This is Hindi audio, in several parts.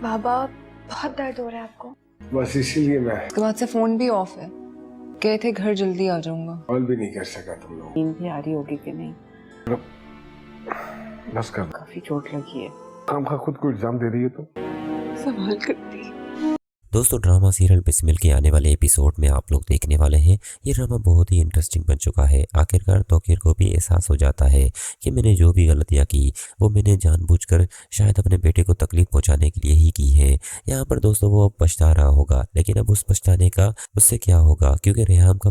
बाबा बहुत दर्द हो रहा है आपको? बस इसीलिए मैं उसके बाद से फोन भी ऑफ है। गए थे घर, जल्दी आ जाऊंगा। कॉल भी नहीं कर सका तुम लोग। नींद भी आ रही होगी कि नहीं? बस कर, काफी चोट लगी है। काम का खुद को इल्जाम दे रही है तुम। संभाल करती। दोस्तों, ड्रामा सीरियल बिस्मिल के आने वाले एपिसोड में आप लोग देखने वाले हैं। ये ड्रामा बहुत ही इंटरेस्टिंग बन चुका है। आखिरकार तौकीर को भी एहसास हो जाता है कि मैंने जो भी गलतियां की वो मैंने जानबूझकर शायद अपने बेटे को तकलीफ पहुंचाने के लिए ही की है। यहाँ पर दोस्तों वो अब पछता रहा होगा, लेकिन अब उस पछताने का उससे क्या होगा, क्योंकि रेहाम का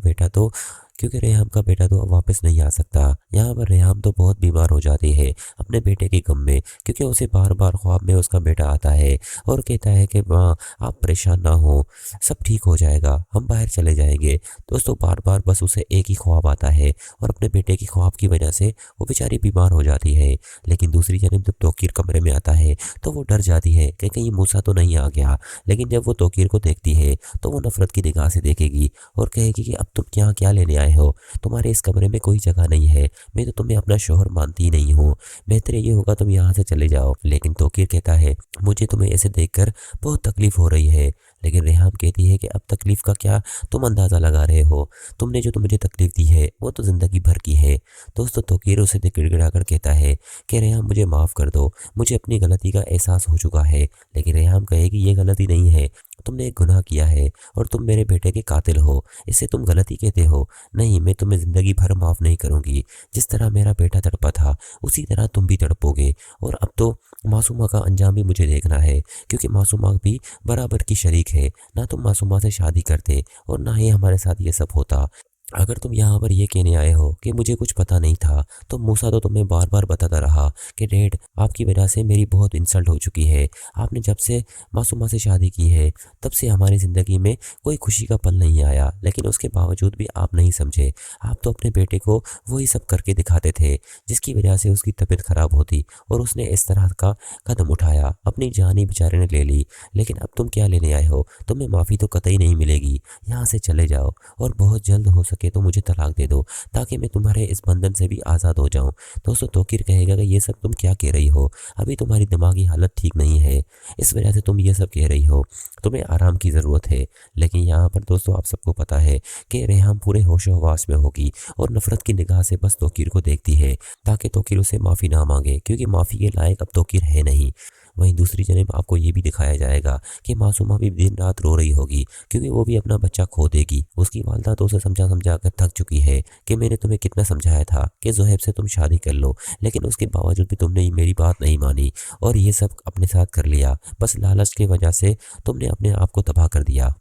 बेटा तो अब वापस नहीं आ सकता। यहाँ पर रेहाम तो बहुत बीमार हो जाती है अपने बेटे के गम में, क्योंकि उसे बार बार ख्वाब में उसका बेटा आता है और कहता है कि माँ आप परेशान ना हो, सब ठीक हो जाएगा, हम बाहर चले जाएंगे। दोस्तों बार बार बस उसे एक ही ख्वाब आता है और अपने बेटे की ख्वाब की वजह से वो बेचारी बीमार हो जाती है। लेकिन दूसरी जानब जब तौकीर कमरे में आता है तो वो डर जाती है कि कहीं मूसा तो नहीं आ गया। लेकिन जब वो तौकीर को देखती है तो वो नफरत की निगाह से देखेगी और कहेगी कि अब तुम क्या लेने आए हो, तुम्हारे इस कमरे में कोई जगह नहीं है, मैं तो तुम्हें अपना शोहर मानती ही नहीं हूँ, बेहतर ये होगा तुम यहाँ से चले जाओ। लेकिन तौकीर कहता है मुझे तुम्हें ऐसे देखकर बहुत तकलीफ हो रही है। लेकिन रेहाम कहती है कि अब तकलीफ का क्या तुम अंदाज़ा लगा रहे हो, तुमने जो मुझे तकलीफ दी है वो तो ज़िंदगी भर की है। दोस्तों तौकीर उसे गिड़गिड़ा कर कहता है कि रेहाम मुझे माफ़ कर दो, मुझे अपनी गलती का एहसास हो चुका है। लेकिन रेहाम कहेगी ये गलती नहीं है, तुमने एक गुनाह किया है और तुम मेरे बेटे के कातिल हो, इसे तुम गलती कहते हो। नहीं, मैं तुम्हें ज़िंदगी भर माफ़ नहीं करूँगी। जिस तरह मेरा बेटा तड़पा था उसी तरह तुम भी तड़पोगे। और अब तो मासूमा का अंजाम भी मुझे देखना है, क्योंकि मासूमा भी बराबर की शरीक है। ना तुम मासूमा से शादी करते और ना ही हमारे साथ ये सब होता। अगर तुम यहाँ पर ये कहने आए हो कि मुझे कुछ पता नहीं था, तो मूसा तो तुम्हें बार बार बताता रहा कि डैड आपकी वजह से मेरी बहुत इंसल्ट हो चुकी है। आपने जब से मासूमा से शादी की है तब से हमारी ज़िंदगी में कोई खुशी का पल नहीं आया, लेकिन उसके बावजूद भी आप नहीं समझे। आप तो अपने बेटे को वही सब करके दिखाते थे जिसकी वजह से उसकी तबीयत ख़राब होती और उसने इस तरह का कदम उठाया, अपनी जान ही बेचारे ने ले ली। लेकिन अब तुम क्या लेने आए हो, तुम्हें माफ़ी तो कतई नहीं मिलेगी। यहाँ से चले जाओ और बहुत जल्द हो के तो मुझे तलाक दे दो, ताकि मैं तुम्हारे इस बंधन से भी आज़ाद हो जाऊं। दोस्तों तौकीर कहेगा कि ये सब तुम क्या कह रही हो, अभी तुम्हारी दिमागी हालत ठीक नहीं है, इस वजह से तुम ये सब कह रही हो, तुम्हें आराम की ज़रूरत है। लेकिन यहाँ पर दोस्तों आप सबको पता है कि रेहाम पूरे होशो हवास में होगी और नफरत की निगाह से बस तौकीर को देखती है, ताकि तौकीर उसे माफ़ी ना मांगे, क्योंकि माफ़ी के लायक अब तौकीर है नहीं। वहीं दूसरी जानब आपको ये भी दिखाया जाएगा कि मासूमा भी दिन रात रो रही होगी, क्योंकि वो भी अपना बच्चा खो देगी। उसकी वालदा तो उसे समझा कर थक चुकी है कि मैंने तुम्हें कितना समझाया था कि ज़ुहैब से तुम शादी कर लो, लेकिन उसके बावजूद भी तुमने मेरी बात नहीं मानी और ये सब अपने साथ कर लिया। बस लालच की वजह से तुमने अपने आप को तबाह कर दिया।